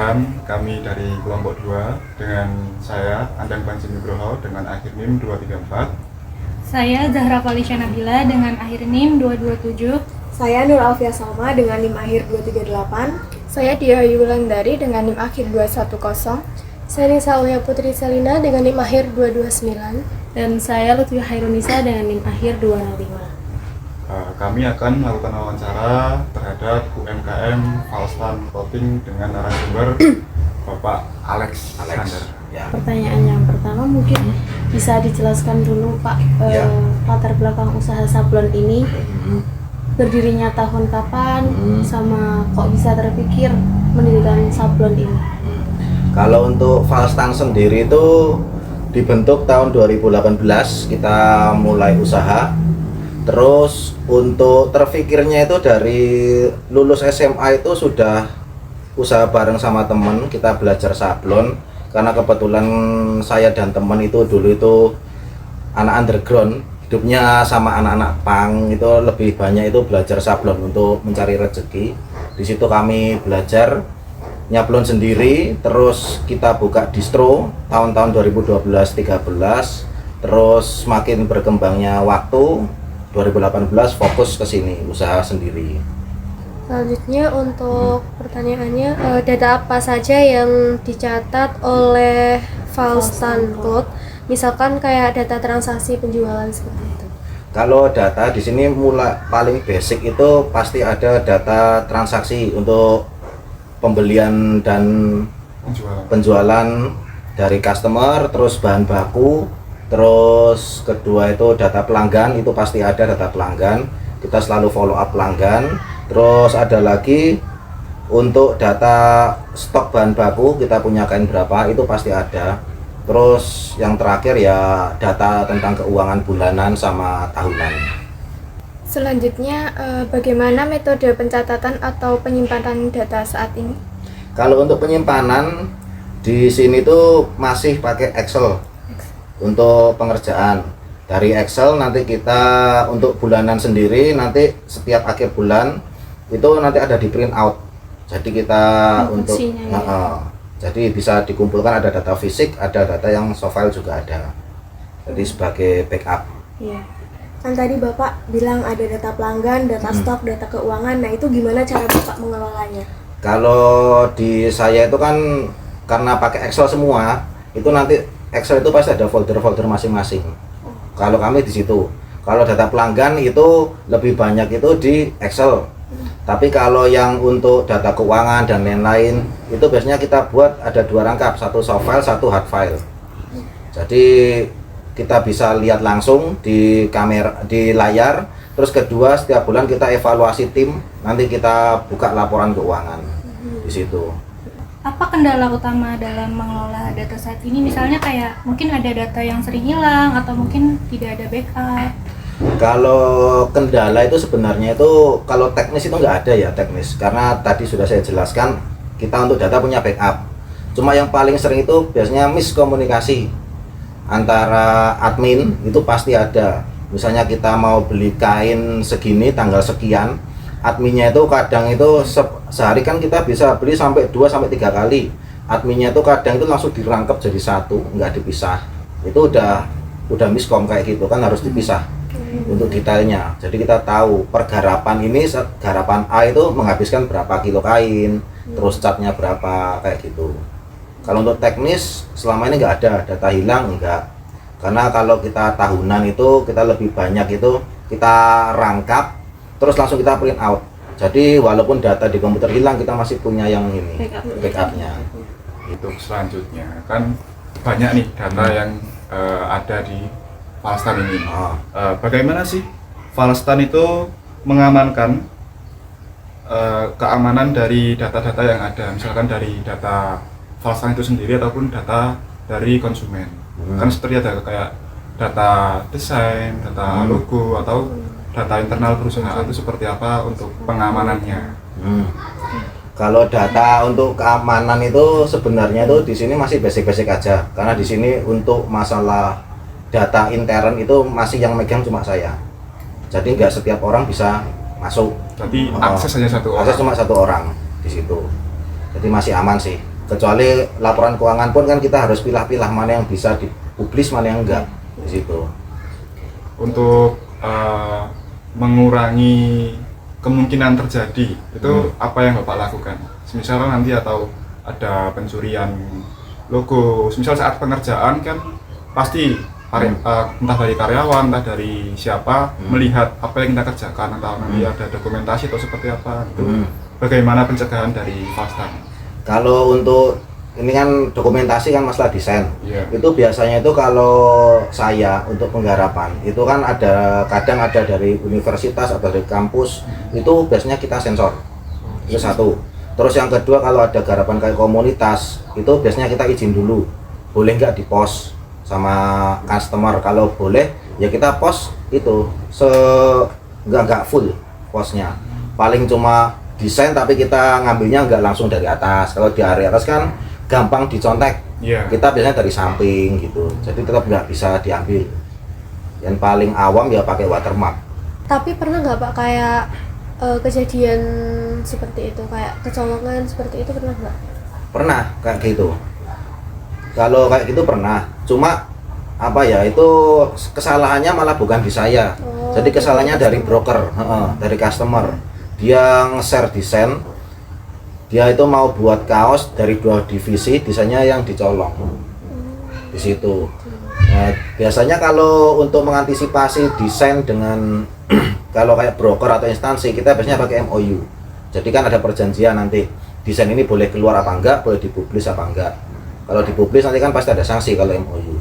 Perkenalkan, kami dari kelompok 2 dengan saya Andang Panji Nugroho dengan akhir NIM 234. Saya Zahra Falisya Nabila dengan akhir NIM 227. Saya Nur Alfia Salma dengan NIM akhir 238. Saya Dia Yulandari dengan NIM akhir 210. Saya Nisa Aulia Putri Selina dengan NIM akhir 229. Dan saya Lutfi Hairunisa dengan NIM akhir 205. Kami akan melakukan wawancara terhadap UMKM Falstan Clothing dengan narasumber Bapak Alex. Ya. Pertanyaan yang pertama mungkin bisa dijelaskan dulu Pak, latar belakang usaha sablon ini, berdirinya tahun kapan, sama kok bisa terpikir mendirikan sablon ini? Kalau untuk Falstan sendiri itu dibentuk tahun 2018, kita mulai usaha. Terus untuk terfikirnya itu dari lulus SMA itu sudah usaha bareng sama temen, kita belajar sablon. Karena kebetulan saya dan temen itu dulu itu anak underground, hidupnya sama anak-anak punk, itu lebih banyak itu belajar sablon untuk mencari rezeki. Di situ kami belajar nyablon sendiri, terus kita buka distro tahun-tahun 2012-13, terus makin berkembangnya waktu 2018 fokus ke sini usaha sendiri. Selanjutnya untuk pertanyaannya, data apa saja yang dicatat oleh Falstan Cloth? Misalkan kayak data transaksi penjualan seperti itu. Kalau data di sini mulai paling basic itu pasti ada data transaksi untuk pembelian dan penjualan dari customer, terus bahan baku. Terus kedua itu data pelanggan, itu pasti ada data pelanggan, kita selalu follow up pelanggan. Terus ada lagi untuk data stok bahan baku, kita punya kain berapa, itu pasti ada. Terus yang terakhir ya data tentang keuangan bulanan sama tahunan. Selanjutnya, bagaimana metode pencatatan atau penyimpanan data saat ini? Kalau untuk penyimpanan di sini tuh masih pakai Excel. Untuk pengerjaan dari Excel, nanti kita untuk bulanan sendiri nanti setiap akhir bulan itu nanti ada di print out, jadi kita untuk jadi bisa dikumpulkan, ada data fisik, ada data yang soft file juga ada, jadi sebagai backup. Iya. Kan tadi Bapak bilang ada data pelanggan, data stok, data keuangan. Nah, itu gimana cara Bapak mengelolanya? Kalau di saya itu kan karena pakai Excel semua, itu nanti Excel itu pasti ada folder-folder masing-masing. Kalau kami di situ. Kalau data pelanggan itu lebih banyak itu di Excel. Tapi kalau yang untuk data keuangan dan lain-lain itu biasanya kita buat ada dua rangkap, satu soft file, satu hard file. Jadi kita bisa lihat langsung di kamera, di layar. Terus kedua, setiap bulan kita evaluasi tim, nanti kita buka laporan keuangan di situ. Apa kendala utama dalam mengelola data saat ini? Misalnya kayak mungkin ada data yang sering hilang atau mungkin tidak ada backup. Kalau kendala itu sebenarnya itu kalau teknis itu nggak ada ya teknis, karena tadi sudah saya jelaskan kita untuk data punya backup. Cuma yang paling sering itu biasanya miskomunikasi antara admin, itu pasti ada. Misalnya kita mau beli kain segini tanggal sekian, adminnya itu kadang itu sehari kan kita bisa beli sampai 2-3 kali. Adminnya itu kadang itu langsung dirangkap jadi satu, nggak dipisah. Itu udah miskom kayak gitu kan, harus dipisah untuk detailnya. Jadi kita tahu pergarapan ini, garapan A itu menghabiskan berapa kilo kain, terus catnya berapa kayak gitu. Kalau untuk teknis selama ini nggak ada data hilang, enggak. Karena kalau kita tahunan itu kita lebih banyak itu kita rangkap terus langsung kita print out. Jadi walaupun data di komputer hilang, kita masih punya yang ini backupnya. Itu selanjutnya kan banyak nih data yang ada di Falstan ini. Bagaimana sih Falstan itu mengamankan keamanan dari data-data yang ada, misalkan dari data Falstan itu sendiri ataupun data dari konsumen. Kan seperti ada kayak data desain, data logo atau data internal perusahaan itu seperti apa untuk pengamanannya? Kalau data untuk keamanan itu sebenarnya itu di sini masih basic-basic aja, karena di sini untuk masalah data intern itu masih yang megang cuma saya. Jadi nggak setiap orang bisa masuk. Jadi akses hanya satu orang. Akses cuma satu orang di situ. Jadi masih aman sih. Kecuali laporan keuangan pun kan kita harus pilah-pilah mana yang bisa dipublis, mana yang enggak di situ. Untuk mengurangi kemungkinan terjadi itu apa yang Bapak lakukan? Misalnya nanti atau ada pencurian logo, misal saat pengerjaan kan pasti entah dari karyawan, entah dari siapa melihat apa yang kita kerjakan, atau nanti ada dokumentasi atau seperti apa itu. Bagaimana pencegahan dari Falstan? Kalau untuk ini kan dokumentasi kan masalah desain. Iya. Itu biasanya itu kalau saya untuk penggarapan itu kan kadang ada dari universitas atau dari kampus, itu biasanya kita sensor. Itu satu. Terus yang kedua, kalau ada garapan kayak komunitas itu biasanya kita izin dulu, boleh nggak di post sama customer. Kalau boleh ya kita post itu nggak full postnya, paling cuma desain tapi kita ngambilnya nggak langsung dari atas. Kalau di area atas kan gampang dicontek, kita biasanya dari samping gitu, jadi tetap nggak bisa diambil. Yang paling awam ya pakai watermark. Tapi pernah nggak Pak kayak kejadian seperti itu, kayak kecolongan seperti itu, pernah nggak? Pernah kayak gitu. Kalau kayak gitu pernah, cuma apa ya, itu kesalahannya malah bukan di saya. Jadi kesalahannya dari broker, dari customer. Dia nge-share desain, dia itu mau buat kaos dari 2 divisi, desainnya yang dicolong di situ. Nah, biasanya kalau untuk mengantisipasi desain dengan kalau kayak broker atau instansi, kita biasanya pakai MOU. Jadi kan ada perjanjian nanti desain ini boleh keluar apa enggak, boleh dipublis apa enggak. Kalau dipublis nanti kan pasti ada sanksi kalau MOU.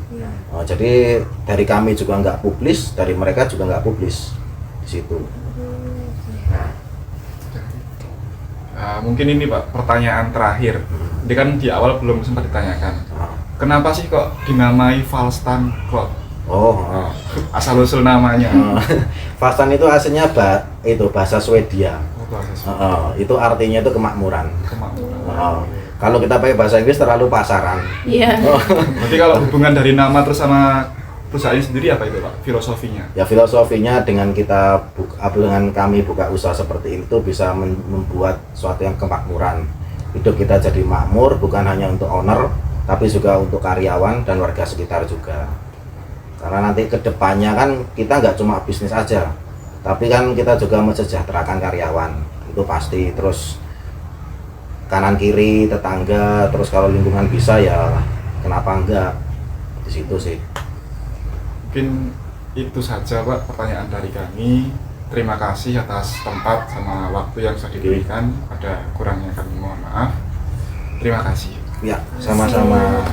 Oh, jadi dari kami juga nggak publis, dari mereka juga nggak publis di situ. Mungkin ini Pak, pertanyaan terakhir. Ini kan di awal belum sempat ditanyakan. Kenapa sih kok dinamai Falstan Cloth? Asal usul namanya. Falstan itu aslinya bahasa Swedia. Itu artinya itu kemakmuran. Kalau kita pakai bahasa Inggris terlalu pasaran. Iya. Berarti kalau hubungan dari nama terus sama perusahaan sendiri apa itu Pak, filosofinya? Ya filosofinya dengan dengan kami buka usaha seperti itu bisa membuat suatu yang kemakmuran. Hidup kita jadi makmur, bukan hanya untuk owner, tapi juga untuk karyawan dan warga sekitar juga. Karena nanti kedepannya kan kita nggak cuma bisnis aja, tapi kan kita juga mensejahterakan karyawan, itu pasti. Terus kanan kiri tetangga, terus kalau lingkungan bisa ya kenapa enggak, di situ sih. Mungkin itu saja Pak pertanyaan dari kami. Terima kasih atas tempat sama waktu yang sudah diberikan. Ada kurangnya kami mohon maaf. Terima kasih. Ya, sama-sama.